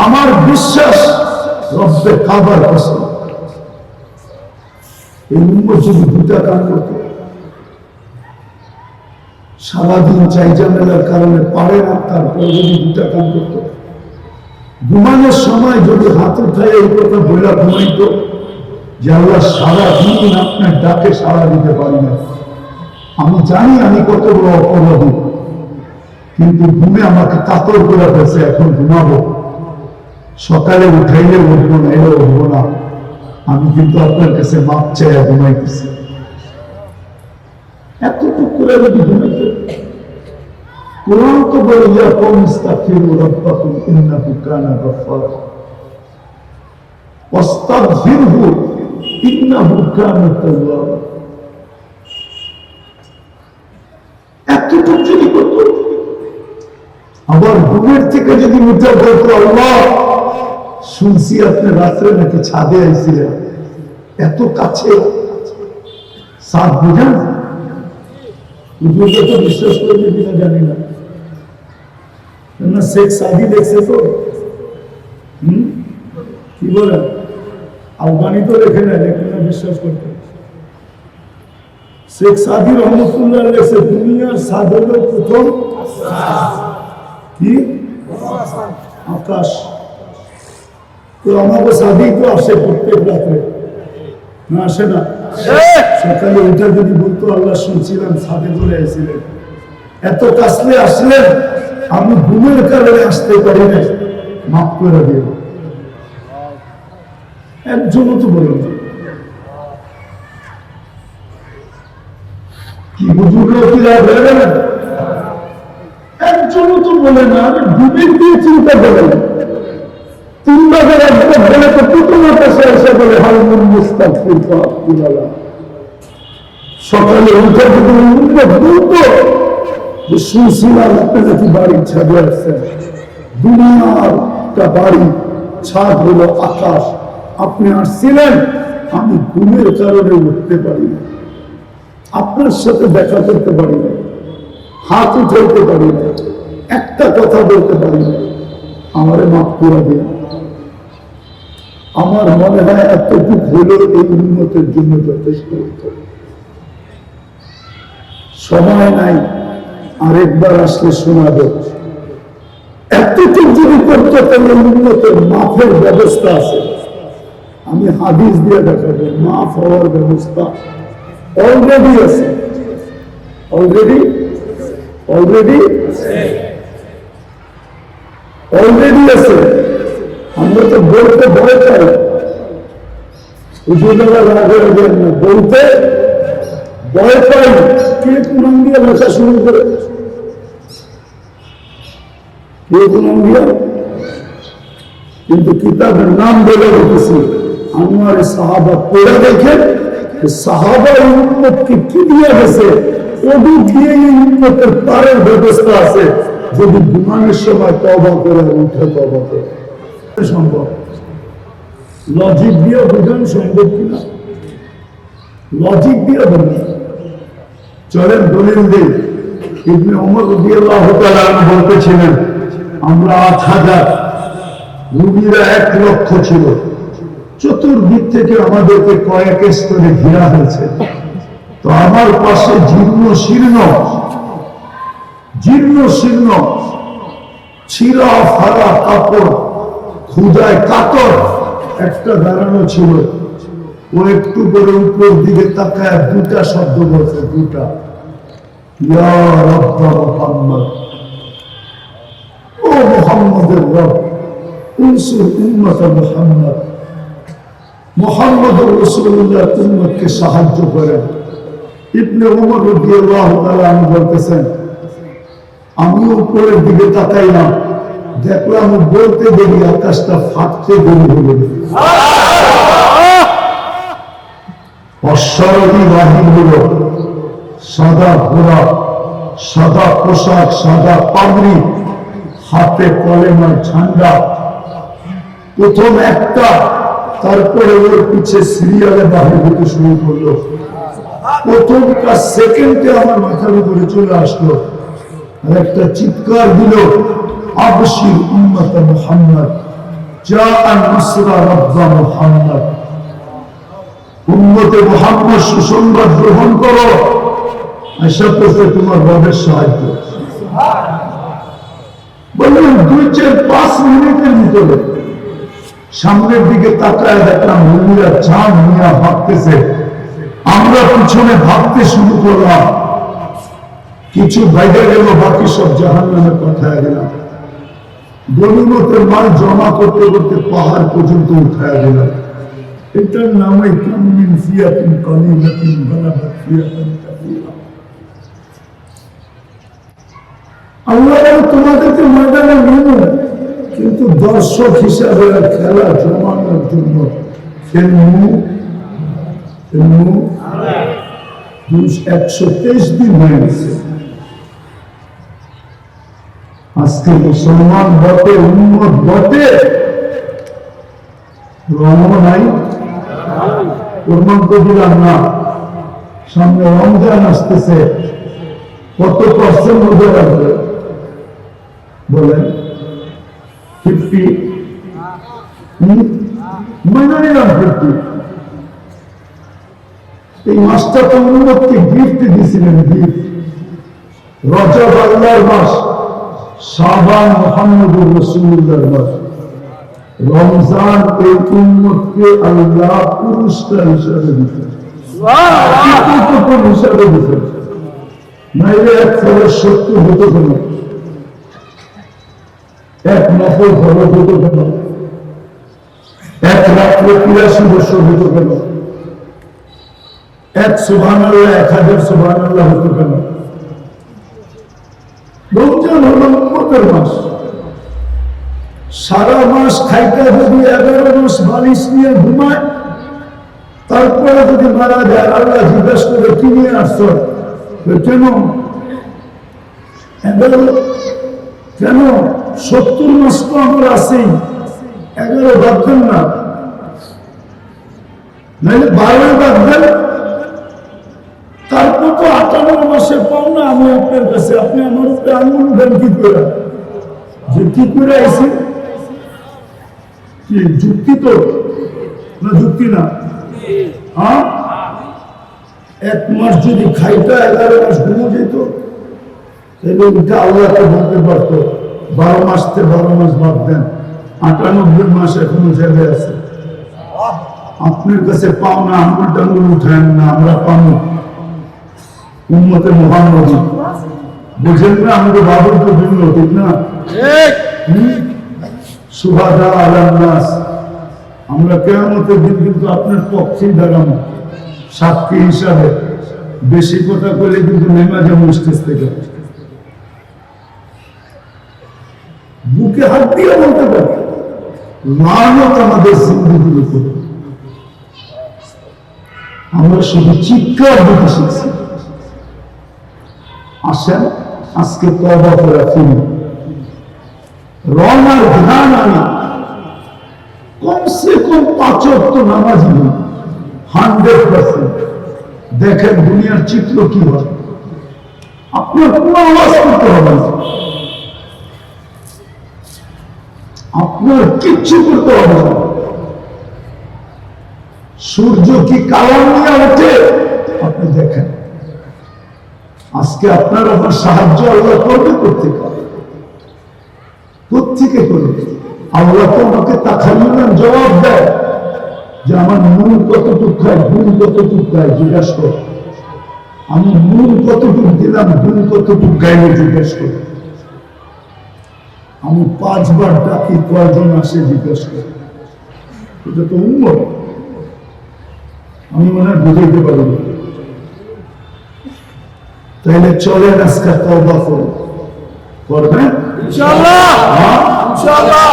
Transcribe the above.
আমার বিশ্বাস রব্বে কাবার কসম, এই উম্মত যদি দুটা কাম করতো, সারাদিন চাইজা মেলার কারণে পারে না, তারপরে যদি দুটা কাম করতো, ঘুমানোর সময় যদি হাত উঠায় এই কথা বইলা ঘুমাইতো যে আল্লাহ সারাদিন আপনার ডাকে সাড়া দিতে পারি না, আমি জানি আমি কত বড় অপরাধী, কিন্তু ঘুমে আমাকে কাতর করে ফেলছে, এখন ঘুমাবো, সকালে উঠাইলে উঠবো না, এলে উঠবো না, আমি কিন্তু আপনার কাছে মাপ চাই ঘুমাইতেছি। এতটুকু করে যদি ঘুমাইতে, কোরআন তো বলে ইয়া কওম ইস্তাগফিরু রাব্বাকুম ইন্নাহু কানা গাফফারা ওয়াস্তাগফিরহু ইন্নাহু কানা তাওয়াবা। এতটুকু যদি করতো, আবার ঘুমের থেকে যদি উঠে বলতো আল্লাহ শুনছি আপনি রাত্রে নাকি ছাদে আইছিলেন, এত কাছে সাদ বুঝেন, তো বিশ্বাস করবে কিনা জানি না, শেখ সাদি দেখছে তো, কি বলেন, আলবানি তো রেখে নেয়, লেখে না বিশ্বাস করতে। শেখ সাদি রহমতুল্লাহ লেখছে দুনিয়ার সাদ হল প্রথম কি আকাশ। তো আমাকে সাদি তো আসে প্রত্যেক রাত্রে, না আসে না? সকালে উঠে যদি বলতো আল্লাহ শুনছিলাম ছাদে চলে এসেছিলেন, এত কাছলে আসলেন, আমি ঘুমের কারণে আসতে পারি না, মাফ করে দিও। একজনও তো বলল না, কি বুঝলো কি লাভ হয়ে গেল? একজনও তো বলে না, আমি ঘুমের দিয়ে চিন্তা করেন, তিন ভাগের এক ভাগ বলে তো প্রথমে কাছে এসে বলে হারমোন মুস্তাগফির আব্দুল্লাহ। সকালে উঠে যদি বলতো যে শুনছিলাম আপনি নাকি বাড়ির ছাদে আসছেন, দুনিয়ার বাড়ি ছাদ হলো আকাশ, আপনি আসছিলেন, আমি ঘুমের কারণে উঠতে পারি না, আপনার সাথে দেখা করতে পারি না, হাত উঠাইতে পারি না, একটা কথা বলতে পারি না, আমারে মাফ করে দিন। আমার মনে হয় এতটুকু হলো এই উন্নতির জন্য যথেষ্ট হতো। সময় নাই, আরেকবার আসলে শোনাবে। এতটুকু যদি করতে তাহলে উন্নতের মাফের ব্যবস্থা আছে, আমি হাদিস দিয়ে দেখাবো, মাফ হওয়ার ব্যবস্থা অলরেডি আছে, অলরেডি আছে। আমরা তো বলতে ভয় পাই, বলতে ভয় পাই, কে কোরআন দিয়ে লেখা শুরু করে, কে কোরআন দিয়ে, কিন্তু কিতাবের নাম বলে রেখেছি আনোয়ারে সাহাবা, পড়ে দেখে সাহাবা উম্মতকে কি দিয়ে গেছে, ওদি দিয়ে এই উম্মতের পারের ব্যবস্থা আছে, যদি ঘুমানোর সময় তওবা করে উঠে তওবা করে সম্ভব। লজিক দিয়ে বোঝানো সম্ভব কিনা, লজিক দিয়ে বোঝানো। চলেন দলিল দিই, ইবনে ওমর রাদিয়াল্লাহু তাআলা বলতেছিলেন আমরা ৮,০০০, রুগীরা ১,০০,০০০ ছিল, চতুর্দিক থেকে আমাদেরকে কয়েক স্তরে ঘেরা হয়েছে, তো আমার পাশে জীর্ণ শীর্ণ ছিঁড়া ফাড়া কাপড়, ক্ষুধায় কাতর একটা দাঁড়ানো ছিল, ও একটু করে উপর দিকে তাকায় দুটা শব্দ বলছে, দুটা, ইয়া রাব্বা মুহাম্মদ, ও মুহাম্মদের রব, উনসুর উম্মত মুহাম্মদ, মুহাম্মদুর রাসূলুল্লাহ উম্মতকে সাহায্য করেন। ইবনে ওমর রাদিয়াল্লাহু তাআলা বলতেছেন, আমি উপরের দিকে তাকাইলাম, দেখলাম বলতে দেরি আকাশটা ফাটতে দেরি হলো, অশ্বরী বাহির হলো, সাদা ঘোড়া, সাদা পোশাক, সাদা পাগড়ি, হাতে কলেমার ঝান্ডা, প্রথম একটা, তারপরে ওর পিছে সিরিয়ালে বাহির হতে শুরু করলো। প্রথমটা সেকেন্ডে আমার মাথার উপরে চলে আসলো, আর একটা চিৎকার দিল, আবশির উম্মত মুহাম্মদ, জাআ নাসরা রাব্বা মুহাম্মদ, উম্মতে মুহাম্মদ সুসংবাদ গ্রহণ করো, আশা করতে তোমার রবের সাহায্য। বললেন 2-4-5 মিনিটের ভিতরে সামনের দিকে তাকায় দেখলাম মুমিরা জান মিয়া ভাবতেছে, আমরা পিছনে ভাবতে শুরু করলাম, কিছু বাইরে গেল, বাকি সব জাহান্নামে পাঠায় গেলাম। গনিমতের মাল জমা করতে করতে পাহাড় পর্যন্ত উঠায় গেলাম। এটার নামই কামিন ফিয়াতিন কালিলাতিন গালাবাত ফিয়াতান কাসীরা। আল্লাহ তোমাদেরকে ময়দানে নেবে, কিন্তু দর্শক হিসাবে খেলা জমানোর জন্য খেলমু 123 দিন হয়ে গেছে। আজকে মুসলমান বটে, উম্মত বটে, রঙ নাই, প্রমাণ তো দিলাম না। সামনে রমজান আসতেছে, কত পার্সেন্ট রোজা রাখবে বলেন? 50 মানে নিলাম 50। এই মাসটা তো উম্মতকে গিফট দিয়েছিলেন, গিফট। রজব আল্লাহর মাস, শাবান মুহাম্মদুর রাসূলুল্লাহর মাস, রমজান এই উম্মতকে আল্লাহ পুরস্কার হিসাবে দিতেন, হিসাবে দিতেন। নাইলে 170 হতো কেন, 1 নফল ফরজ হতো কেন, 1 রাত্রে 83 বছর হতো কেন, 1 সুবহানাল্লাহ 1000 সুবহানাল্লাহ হতো কেন? রমজান হলো উম্মতের মাস। সারা মাস খাইতে যদি 11 মাস বালিশ নিয়ে ঘুমায়, তারপরে যদি মারা যায়, আল্লাহ জিজ্ঞাসা করে কি নিয়ে আসছো? কেন 11? কেন 70 মাস তো আমার আছেই, 11 বাদ দেন না, নাহলে 12 বাদ দেন। তারপর তো 58 মাসে পাও না আমি আপনার কাছে, আপনি আমার উপরে আঙুল উঠেন কি করে? যে কি করে আইসি? কি যুক্তি তো না? যুক্তি না? হ্যাঁ, 1 মাস যদি খাইটা 11 মাস ঘুমো যেত, তাহলে ওইটা আল্লাহকে বলতে পারতো 12 মাস থেকে 12 মাস বাদ দেন, 98 মাস এখনো জেলে আছে। আপনার কাছে পাও না, আঙুল টাঙ্গুল উঠেন না, আমরা পাবো উম্মতে মুহাম্মদী। বুঝেন না? আমাদের বাবুর তো ভিন্ন, ঠিক না? সুহাদা আলান নাস, আমরা কিয়ামতের দিন কিন্তু আপনার পক্ষেই দাঁড়াবো সাক্ষী হিসাবে। বেশি কথা বলে কিন্তু নেমা যাবো স্টেজ থেকে। বুকে হাত দিয়ে বলতে পারি, লানত আমাদের জিন্দেগির উপর। আমরা শুধু চিৎকার দিতে শিখছি। আসেন আজকে তওবা করে ফিরি, রং আর ধ্যান আনি, কমসে কম 5 ওয়াক্ত নামাজ নিন 100%। দেখেন দুনিয়ার চিত্র কি হয়। আপনার কোনো আওয়াজ করতে হবে না, আপনার কিচ্ছু করতে হবে না। সূর্য কি কালার নিয়ে ওঠে আপনি দেখেন। আজকে আপনার আমার সাহায্য আল্লাহ করবে কোত্থেকে করবে? আল্লাহ তো আমাকে তাকাল্লুমের জবাব দেয় যে আমার নুন কতটুক খায়, গুণ কতটুক গায়, জিজ্ঞাসা কর। আমি নুন কতটুক দিলাম, গুণ কতটুক গাইলে জিজ্ঞাসা কর। আমি 5 বার ডাকি, কয়জন আসে জিজ্ঞাসা কর। এটা তো উম্মত, আমি মনে হয় বুঝাইতে পারব। তাইলে চলেন আজকে তওবা করুন, করবেন ইনশাআল্লাহ। ইনশাআল্লাহ।